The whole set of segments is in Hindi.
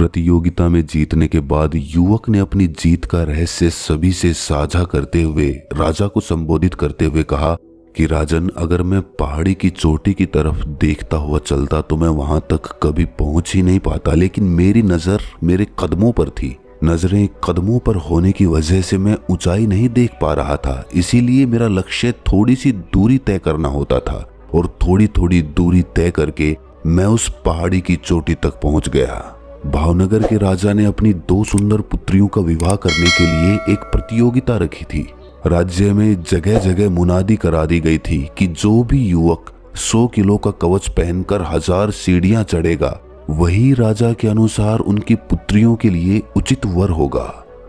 प्रतियोगिता में जीतने के बाद युवक ने अपनी जीत का रहस्य सभी से साझा करते हुए राजा को संबोधित करते हुए कहा कि राजन, अगर मैं पहाड़ी की चोटी की तरफ देखता हुआ चलता तो मैं वहां तक कभी पहुंच ही नहीं पाता, लेकिन मेरी नजर मेरे कदमों पर थी। नजरें कदमों पर होने की वजह से मैं ऊंचाई नहीं देख पा रहा था, इसीलिए मेरा लक्ष्य थोड़ी सी दूरी तय करना होता था और थोड़ी थोड़ी दूरी तय करके मैं उस पहाड़ी की चोटी तक पहुंच गया। भावनगर के राजा ने अपनी 2 सुंदर पुत्रियों का विवाह करने के लिए एक प्रतियोगिता रखी थी। राज्य में जगह जगह मुनादी करा दी गई थी कि जो भी युवक 100 किलो का कवच पहनकर 1000 सीढ़ियां चढ़ेगा वही राजा के अनुसार उनकी पुत्रियों के लिए उचित वर होगा।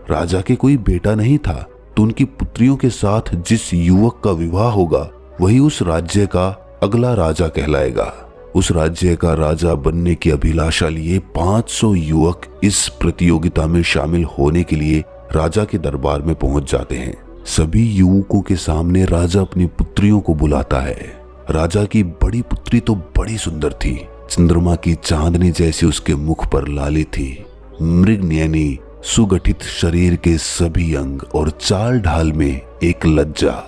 राजा के कोई बेटा नहीं था तो उनकी पुत्रियों के साथ जिस युवक का विवाह होगा वही उस राज्य का अगला राजा कहलाएगा। उस राज्य का राजा बनने की अभिलाषा लिए 500 युवक इस प्रतियोगिता में शामिल होने के लिए राजा के दरबार में पहुंच जाते हैं। सभी युवकों के सामने राजा अपनी पुत्रियों को बुलाता है। राजा की बड़ी पुत्री तो बड़ी सुंदर थी, चंद्रमा की चांदनी जैसी उसके मुख पर लाली थी। मृगनयनी, सुगठित शरीर के सभी अंग और चाल ढाल में एक लज्जा।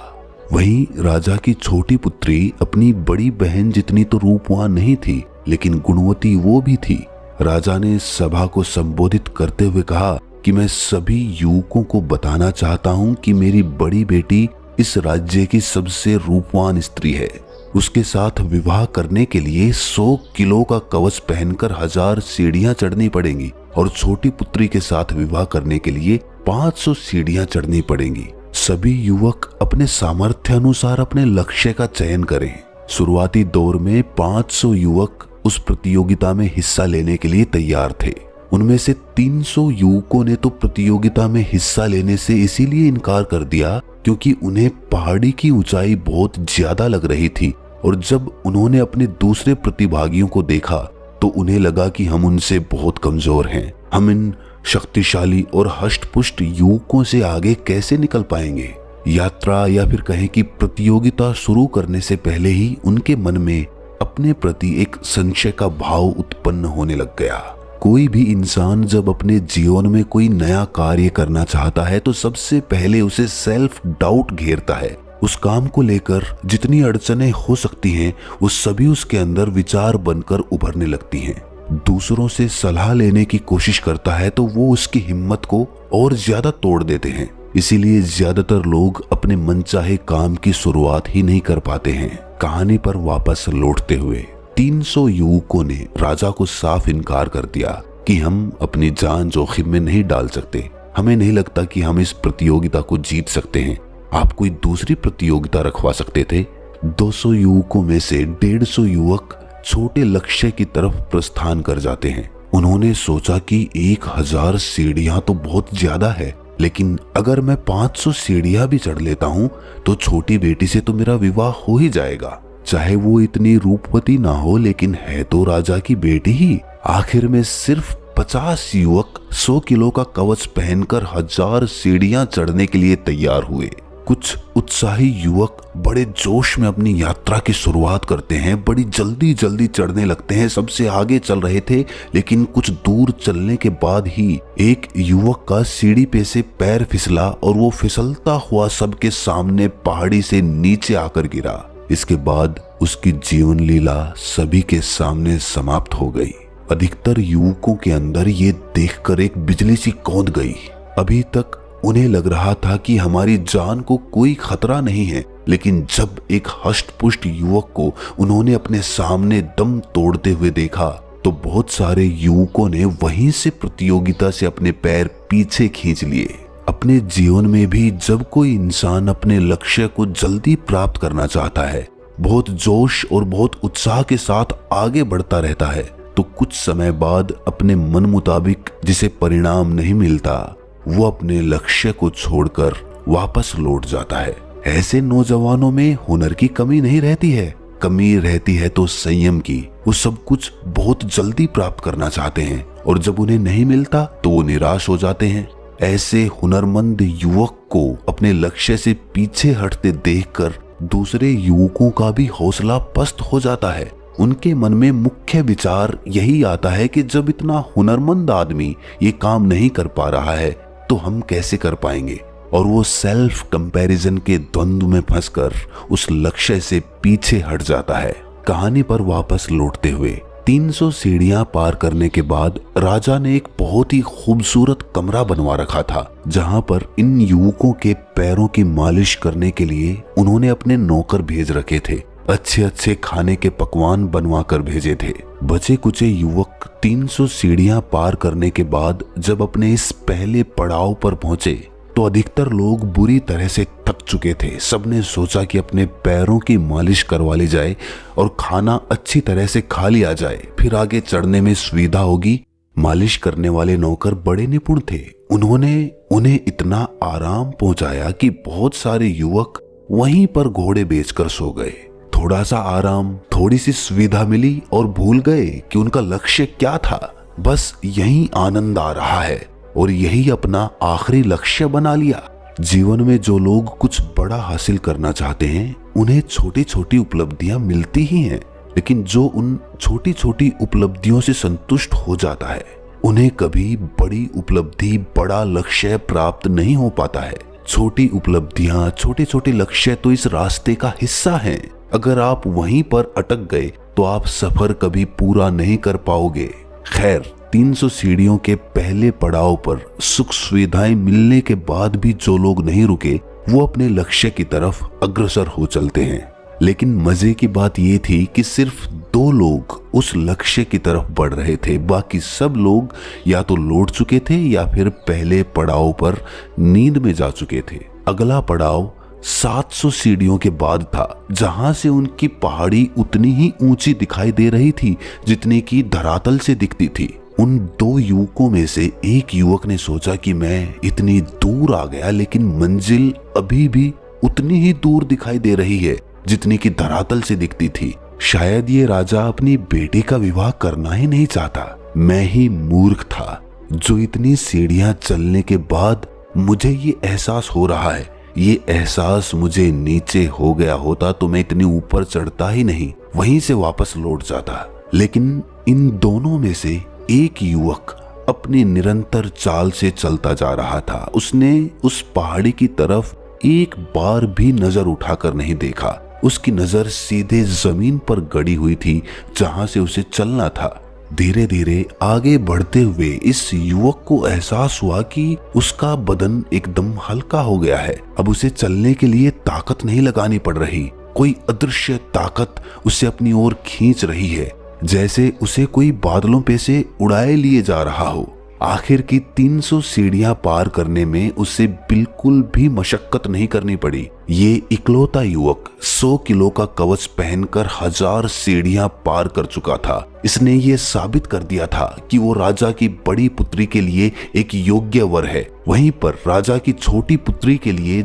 वहीं राजा की छोटी पुत्री अपनी बड़ी बहन जितनी तो रूपवान नहीं थी, लेकिन गुणवती वो भी थी। राजा ने सभा को संबोधित करते हुए कहा कि मैं सभी युवकों को बताना चाहता हूं कि मेरी बड़ी बेटी इस राज्य की सबसे रूपवान स्त्री है। उसके साथ विवाह करने के लिए 100 किलो का कवच पहनकर 1000 सीढ़ियां चढ़नी पड़ेंगी और छोटी पुत्री के साथ विवाह करने के लिए 500 सीढ़ियां चढ़नी पड़ेंगी। सभी युवक अपने सामर्थ्य अनुसार अपने लक्ष्य का चयन करें। शुरुआती दौर में 500 युवक उस प्रतियोगिता में हिस्सा लेने के लिए तैयार थे। उनमें से 300 युवकों ने तो प्रतियोगिता में हिस्सा लेने से इसीलिए इनकार कर दिया क्योंकि उन्हें पहाड़ी की ऊंचाई बहुत ज्यादा लग रही थी और जब उन्होंने अपने दूसरे प्रतिभागियों को देखा तो उन्हें लगा कि हम उनसे बहुत कमजोर हैं। हम इन शक्तिशाली और हष्टपुष्ट युवकों से आगे कैसे निकल पाएंगे। यात्रा या फिर कहें कि प्रतियोगिता शुरू करने से पहले ही उनके मन में अपने प्रति एक संशय का भाव उत्पन्न होने लग गया। कोई भी इंसान जब अपने जीवन में कोई नया कार्य करना चाहता है तो सबसे पहले उसे सेल्फ डाउट घेरता है। उस काम को लेकर जितनी अड़चनें हो सकती हैं वो सभी उसके अंदर विचार बनकर उभरने लगती हैं। दूसरों से सलाह लेने की कोशिश करता है तो वो उसकी हिम्मत को और ज्यादा तोड़ देते हैं। इसीलिए ज्यादातर लोग अपने मनचाहे काम की शुरुआत ही नहीं कर पाते हैं। कहानी पर वापस लौटते हुए 300 युवकों ने राजा को साफ इनकार कर दिया कि हम अपनी जान जोखिम में नहीं डाल सकते। हमें नहीं लगता कि हम इस प्रतियोगिता को जीत सकते हैं। आप कोई दूसरी प्रतियोगिता रखवा सकते थे। 200 युवकों में से 150 युवक छोटे लक्ष्य की तरफ प्रस्थान कर जाते हैं। उन्होंने सोचा कि 1000 सीढ़ियां तो बहुत ज्यादा है, लेकिन अगर मैं 500 सीढ़ियां भी चढ़ लेता हूं तो छोटी बेटी से तो मेरा विवाह हो ही जाएगा। चाहे वो इतनी रूपवती ना हो, लेकिन है तो राजा की बेटी ही। आखिर में सिर्फ 50 युवक 100 किलो का कवच पहनकर 1000 सीढ़ियां चढ़ने के लिए तैयार हुए। कुछ उत्साही युवक बड़े जोश में अपनी यात्रा की शुरुआत करते हैं, बड़ी जल्दी जल्दी चढ़ने लगते हैं। सबसे आगे चल रहे थे, लेकिन कुछ दूर चलने के बाद ही एक युवक का सीढ़ी पे से पैर फिसला और वो फिसलता हुआ सबके सामने पहाड़ी से नीचे आकर गिरा। इसके बाद उसकी जीवन लीला सभी के सामने समाप्त हो गई। अधिकतर युवकों के अंदर ये देखकर एक बिजली सी कौंध गई। अभी तक उन्हें लग रहा था कि हमारी जान को कोई खतरा नहीं है, लेकिन जब एक हष्टपुष्ट युवक को उन्होंने अपने सामने दम तोड़ते हुए देखा तो बहुत सारे युवकों ने वहीं से प्रतियोगिता से अपने पैर पीछे खींच लिए। अपने जीवन में भी जब कोई इंसान अपने लक्ष्य को जल्दी प्राप्त करना चाहता है, बहुत जोश और बहुत उत्साह के साथ आगे बढ़ता रहता है, तो कुछ समय बाद अपने मन मुताबिक जिसे परिणाम नहीं मिलता वो अपने लक्ष्य को छोड़कर वापस लौट जाता है। ऐसे नौजवानों में हुनर की कमी नहीं रहती है, कमी रहती है तो संयम की। वो सब कुछ बहुत जल्दी प्राप्त करना चाहते हैं और जब उन्हें नहीं मिलता तो वो निराश हो जाते हैं। ऐसे हुनरमंद युवक को अपने लक्ष्य से पीछे हटते देखकर दूसरे युवकों का भी हौसला पस्त हो जाता है। उनके मन में मुख्य विचार यही आता है कि जब इतना हुनरमंद आदमी ये काम नहीं कर पा रहा है तो हम कैसे कर पाएंगे। और वो सेल्फ कंपैरिजन के द्वंद्व में फंसकर उस लक्ष्य से पीछे हट जाता है। कहानी पर वापस लौटते हुए 300 सीढ़ियां पार करने के बाद राजा ने एक बहुत ही खूबसूरत कमरा बनवा रखा था, जहां पर इन युवकों के पैरों की मालिश करने के लिए उन्होंने अपने नौकर भेज रखे थे। अच्छे अच्छे खाने के पकवान बनवा कर भेजे थे। बचे कुचे युवक 300 सीढ़ियां पार करने के बाद जब अपने इस पहले पड़ाव पर पहुंचे तो अधिकतर लोग बुरी तरह से थक चुके थे। सबने सोचा कि अपने पैरों की मालिश करवा ली जाए और खाना अच्छी तरह से खा लिया जाए, फिर आगे चढ़ने में सुविधा होगी। मालिश करने वाले नौकर बड़े निपुण थे। उन्होंने उन्हें इतना आराम पहुंचाया कि बहुत सारे युवक वहीं पर घोड़े बेचकर सो गए। थोड़ा सा आराम, थोड़ी सी सुविधा मिली और भूल गए कि उनका लक्ष्य क्या था। बस यही आनंद आ रहा है और यही अपना आखिरी लक्ष्य बना लिया। जीवन में जो लोग कुछ बड़ा हासिल करना चाहते हैं उन्हें छोटी छोटी उपलब्धियां मिलती ही हैं, लेकिन जो उन छोटी छोटी उपलब्धियों से संतुष्ट हो जाता है उन्हें कभी बड़ी उपलब्धि, बड़ा लक्ष्य प्राप्त नहीं हो पाता है। छोटी उपलब्धियां, छोटे छोटे लक्ष्य तो इस रास्ते का हिस्सा हैं। अगर आप वहीं पर अटक गए तो आप सफर कभी पूरा नहीं कर पाओगे। खैर, 300 सीढ़ियों के पहले पड़ाव पर सुख सुविधाएं मिलने के बाद भी जो लोग नहीं रुके वो अपने लक्ष्य की तरफ अग्रसर हो चलते हैं। लेकिन मजे की बात ये थी कि सिर्फ 2 लोग उस लक्ष्य की तरफ बढ़ रहे थे। बाकी सब लोग या तो लौट चुके थे या फिर पहले पड़ाव पर नींद में जा चुके थे। अगला पड़ाव 700 सीढ़ियों के बाद था, जहां से उनकी पहाड़ी उतनी ही ऊंची दिखाई दे रही थी जितनी कि धरातल से दिखती थी। उन 2 युवकों में से एक युवक ने सोचा कि मैं इतनी दूर आ गया लेकिन मंजिल अभी भी उतनी ही दूर दिखाई दे रही है जितनी कि धरातल से दिखती थी। शायद ये राजा अपनी बेटी का विवाह करना ही नहीं चाहता। मैं ही मूर्ख था जो इतनी सीढ़ियां चलने के बाद मुझे ये एहसास हो रहा है। ये एहसास मुझे नीचे हो गया होता तो मैं इतनी ऊपर चढ़ता ही नहीं, वहीं से वापस लौट जाता। लेकिन इन दोनों में से एक युवक अपनी निरंतर चाल से चलता जा रहा था। उसने उस पहाड़ी की तरफ एक बार भी नजर उठाकर नहीं देखा। उसकी नजर सीधे जमीन पर गड़ी हुई थी जहां से उसे चलना था। धीरे धीरे आगे बढ़ते हुए इस युवक को एहसास हुआ कि उसका बदन एकदम हल्का हो गया है। अब उसे चलने के लिए ताकत नहीं लगानी पड़ रही। कोई अदृश्य ताकत उसे अपनी ओर खींच रही है, जैसे उसे कोई बादलों पे से उड़ाए लिए जा रहा हो। आखिर की 300 सीढ़ियां पार करने में उसे बिल्कुल भी मशक्कत नहीं करनी पड़ी। ये इकलौता युवक 100 किलो का कवच पहनकर 1000 सीढ़ियां पार कर चुका था। इसने ये साबित कर दिया था कि वो राजा की बड़ी पुत्री के लिए एक योग्य वर है। वहीं पर राजा की छोटी पुत्री के लिए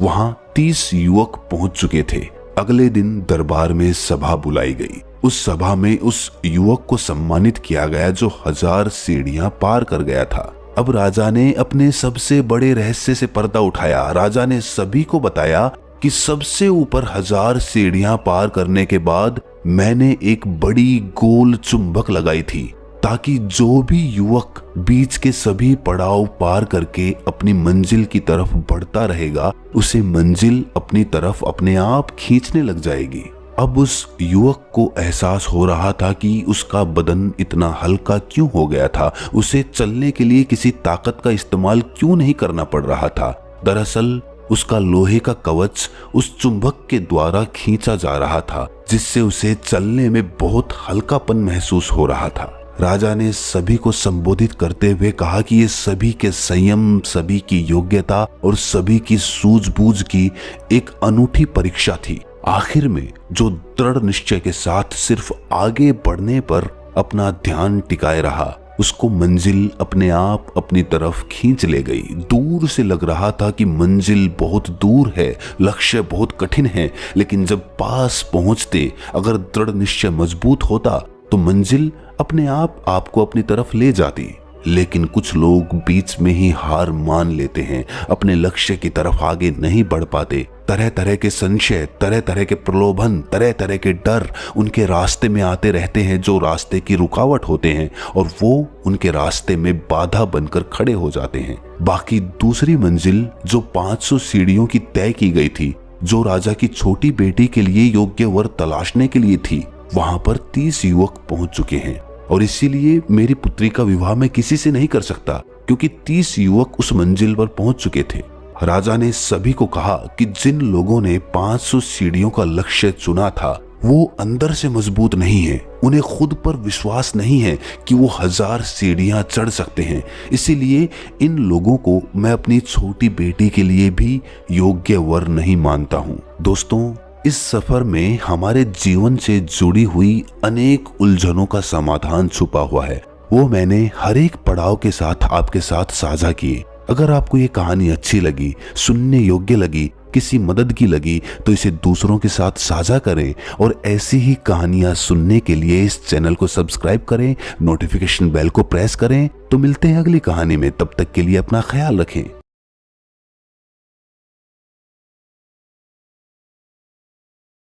वहां 30 युवक पहुंच चुके थे। अगले दिन दरबार में सभा बुलाई गई। उस सभा में उस युवक को सम्मानित किया गया जो 1000 सीढ़ियां पार कर गया था। अब राजा ने अपने सबसे बड़े रहस्य से पर्दा उठाया। राजा ने सभी को बताया कि सबसे ऊपर 1000 सीढ़ियां पार करने के बाद मैंने एक बड़ी गोल चुंबक लगाई थी, ताकि जो भी युवक बीच के सभी पड़ाव पार करके अपनी मंजिल की तरफ बढ़ता रहेगा उसे मंजिल अपनी तरफ अपने आप खींचने लग जाएगी। अब उस युवक को एहसास हो रहा था कि उसका बदन इतना हल्का क्यों हो गया था। उसे चलने के लिए किसी ताकत का इस्तेमाल क्यों नहीं करना पड़ रहा था। दरअसल उसका लोहे का कवच उस चुंबक के द्वारा खींचा जा रहा था, जिससे उसे चलने में बहुत हल्कापन महसूस हो रहा था। राजा ने सभी को संबोधित करते हुए कहा कि ये सभी के संयम, सभी की योग्यता और सभी की सूझबूझ की एक अनूठी परीक्षा थी। आखिर में जो दृढ़ निश्चय के साथ सिर्फ आगे बढ़ने पर अपना ध्यान टिकाए रहा, उसको मंजिल अपने आप अपनी तरफ खींच ले गई। दूर से लग रहा था कि मंजिल बहुत दूर है, लक्ष्य बहुत कठिन है, लेकिन जब पास पहुंचते अगर दृढ़ निश्चय मजबूत होता तो मंजिल अपने आप आपको अपनी तरफ ले जाती। लेकिन कुछ लोग बीच में ही हार मान लेते हैं, अपने लक्ष्य की तरफ आगे नहीं बढ़ पाते। तरह तरह के संशय, तरह तरह के प्रलोभन, तरह तरह के डर उनके रास्ते में आते रहते हैं, जो रास्ते की रुकावट होते हैं और वो उनके रास्ते में बाधा बनकर खड़े हो जाते हैं। बाकी दूसरी मंजिल जो 500 सीढ़ियों की तय की गई थी, जो राजा की छोटी बेटी के लिए योग्य वर तलाशने के लिए थी, वहां पर 30 युवक पहुंच चुके हैं और इसीलिए मेरी पुत्री का विवाह मैं किसी से नहीं कर सकता, क्योंकि 30 युवक उस मंजिल पर पहुंच चुके थे। राजा ने सभी को कहा कि जिन लोगों ने 500 सीढ़ियों का लक्ष्य चुना था वो अंदर से मजबूत नहीं है, उन्हें खुद पर विश्वास नहीं है कि वो 1000 सीढ़ियां चढ़ सकते हैं। इसीलिए इन लोगों को मैं अपनी छोटी बेटी के लिए भी योग्य वर नहीं मानता हूँ। दोस्तों, इस सफर में हमारे जीवन से जुड़ी हुई अनेक उलझनों का समाधान छुपा हुआ है, वो मैंने हर एक पड़ाव के साथ आपके साथ साझा किए। अगर आपको ये कहानी अच्छी लगी, सुनने योग्य लगी, किसी मदद की लगी, तो इसे दूसरों के साथ साझा करें और ऐसी ही कहानियां सुनने के लिए इस चैनल को सब्सक्राइब करें, नोटिफिकेशन बेल को प्रेस करें। तो मिलते हैं अगली कहानी में, तब तक के लिए अपना ख्याल रखें।